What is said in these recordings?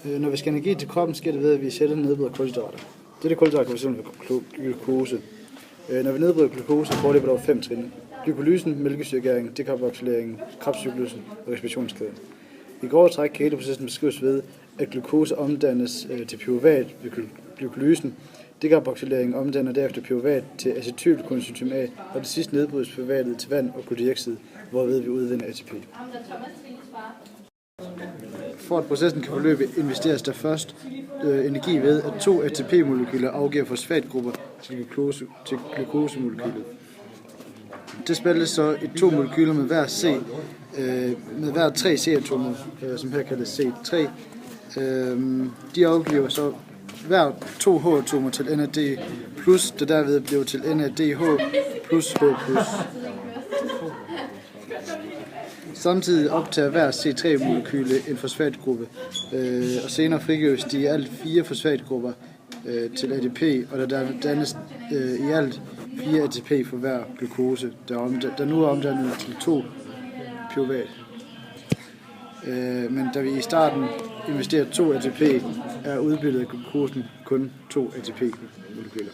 Når vi skal energi til kroppen, sker det ved, at vi sætter nedbryder kulhydrater. Dette kulhydrater kan fx være glukose. Når vi nedbryder glukose, foreligger der over 5 trin. Glykolysen, mælkesyregæringen, dekarboksileringen, Krebscyklussen og respirationskæden. I grove træk kan hele processen beskrives ved, at glukose omdannes til pyruvat ved glykolysen. Dekarboksileringen omdanner derefter pyruvat til acetylkoenzym A, og det sidste nedbrydes pyruvatet til vand og kuldioxid, hvorved vi udvinder ATP. For at processen kan forløbe, investeres der først energi ved, at 2 ATP-molekyler afgiver fosfatgrupper til glukosemolekylet. Det spaltes så i 2 molekyler med hver 3 C-atomer, som her kaldes C3. De afgiver så hver 2 H-atomer til NAD+, der derved bliver til NADH plus H+. Samtidig optager hver C3-molekyle en fosfatgruppe, og senere frigives de i alt 4 fosfatgrupper til ATP, og der dannes i alt 4 ATP for hver glukose, der nu er omdannet til 2 pyruvat. Men da vi i starten investerer 2 ATP, er udbyttet af glukosen kun 2 ATP-molekyler.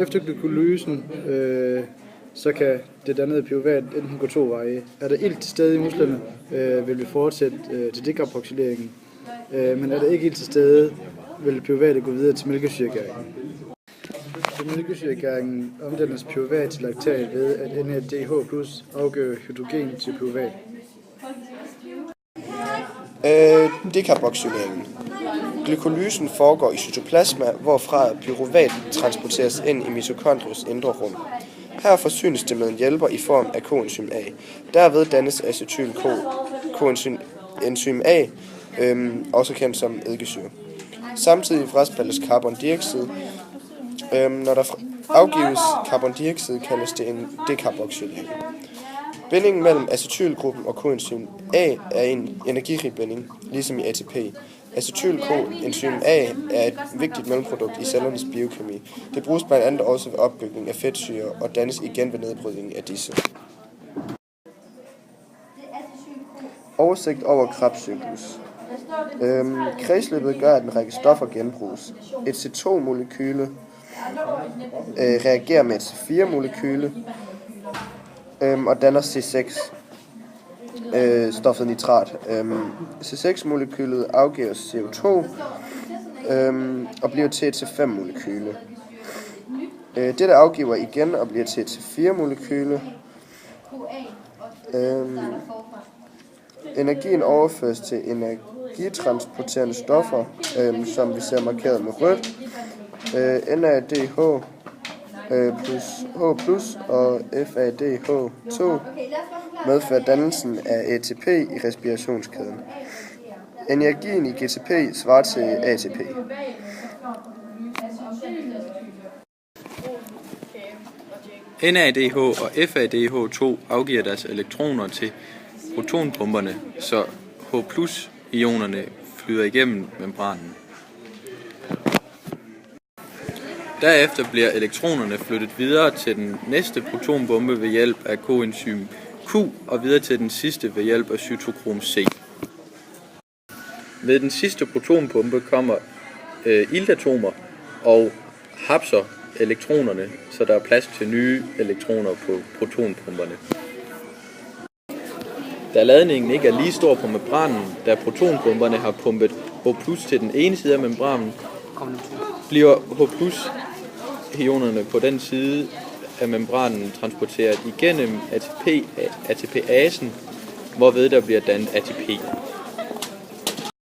Efter glykolysen, så kan det dannede pyruvat enten gå 2 veje. Er der ilt til stede i musklerne, vil vi fortsætte til dekarboksileringen, men er der ikke ilt til stede, vil pyruvatet gå videre til mælkesyregæringen. Ved mælkesyregæringen omdannes pyruvat til laktat ved, at NADH+ afgiver hydrogen til pyruvat. Dekarboksileringen. Glykolysen foregår i cytoplasma, hvorfra pyruvat transporteres ind i mitokondriets indre rum. Her forsynes det med en hjælper i form af coenzym A. Derved dannes acetylcoenzym A, også kendt som eddikesyre. Samtidig fraspaltes carbondioxid. Når der afgives carbondioxid, kaldes det en dekarboksilering. Bindingen mellem acetylgruppen og coenzym A er en energirig binding, ligesom i ATP. Acetylcoenzym A er et vigtigt mellemprodukt i cellernes biokemi. Det bruges blandt andet også ved opbygning af fedtsyre og dannes igen ved nedbrydning af disse. Oversigt over Krebscyklus. Kredsløbet gør, at en række stoffer genbruges. Et C2-molekyle reagerer med et C4-molekyle og danner C6. Stoffet nitrat. C6-molekylet afgiver CO2 og bliver til et C5-molekyle. Dette afgiver igen og bliver til et C4-molekyle. Energien overføres til energitransporterende stoffer, som vi ser markeret med rødt. NADH plus H+ og FADH2 medfører dannelsen af ATP i respirationskæden. Energien i GTP svarer til ATP. NADH og FADH2 afgiver deres elektroner til protonpumperne, så H+-ionerne flyder igennem membranen. Derefter bliver elektronerne flyttet videre til den næste protonbombe ved hjælp af coenzym Q og videre til den sidste ved hjælp af cytokrom C. Ved den sidste protonbombe kommer iltatomer og hapser elektronerne, så der er plads til nye elektroner på protonpumperne. Da ladningen ikke er lige stor på membranen, da protonpumperne har pumpet H+ til den ene side af membranen, bliver H+-ionerne på den side af membranen transporteret igennem ATP-asen, hvorved der bliver dannet ATP.